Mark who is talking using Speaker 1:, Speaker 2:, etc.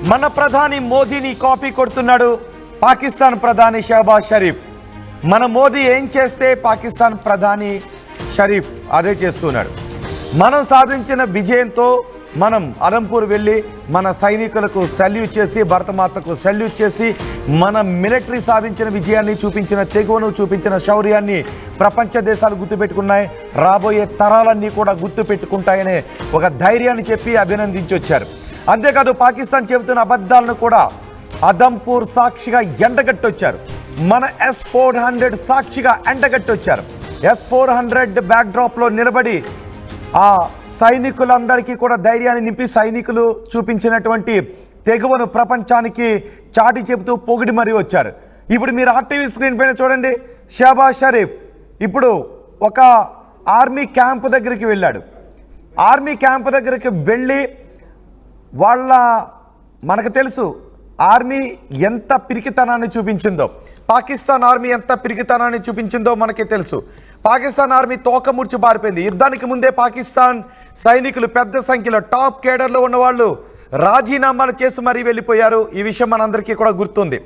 Speaker 1: మన ప్రధాని మోదీని కాపీ కొడుతున్నాడు పాకిస్తాన్ ప్రధాని షహబాజ్ షరీఫ్. మన మోదీ ఏం చేస్తే పాకిస్తాన్ ప్రధాని షరీఫ్ అదే చేస్తున్నాడు. మనం సాధించిన విజయంతో మనం అలంపూర్ వెళ్ళి మన సైనికులకు సల్యూట్ చేసి, భరతమాతకు సల్యూట్ చేసి, మన మిలిటరీ సాధించిన విజయాన్ని, చూపించిన తెగువను, చూపించిన శౌర్యాన్ని ప్రపంచ దేశాలు గుర్తుపెట్టుకున్నాయి. రాబోయే తరాలన్నీ కూడా గుర్తుపెట్టుకుంటాయనే ఒక ధైర్యాన్ని చెప్పి అభినందించి వచ్చారు. అంతేకాదు పాకిస్తాన్ చెబుతున్న అబద్ధాలను కూడా అలంపూర్ సాక్షిగా ఎండగట్టొచ్చారు. మన S-400 సాక్షిగా ఎండగట్టొచ్చారు. S-400 బ్యాక్డ్రాప్లో నిలబడి ఆ సైనికులందరికీ కూడా ధైర్యాన్ని నింపి, సైనికులు చూపించినటువంటి తెగువను ప్రపంచానికి చాటి చెబుతూ పొగిడి మరీ వచ్చారు. ఇప్పుడు మీరు RTV స్క్రీన్ పైన చూడండి, షహబాజ్ షరీఫ్ ఇప్పుడు ఒక ఆర్మీ క్యాంప్ దగ్గరికి వెళ్ళాడు. ఆర్మీ క్యాంప్ దగ్గరికి వెళ్ళి మనకు తెలుసు ఆర్మీ ఎంత పిరికితనాన్ని చూపించిందో, పాకిస్తాన్ ఆర్మీ ఎంత పిరికితనాన్ని చూపించిందో మనకి తెలుసు. పాకిస్తాన్ ఆర్మీ తోక ముడిచి పారిపోయింది. యుద్ధానికి ముందే పాకిస్తాన్ సైనికులు పెద్ద సంఖ్యలో టాప్ కేడర్లో ఉన్నవాళ్ళు రాజీనామాలు చేసి మరీ వెళ్ళిపోయారు. ఈ విషయం మనందరికీ కూడా గుర్తుంది.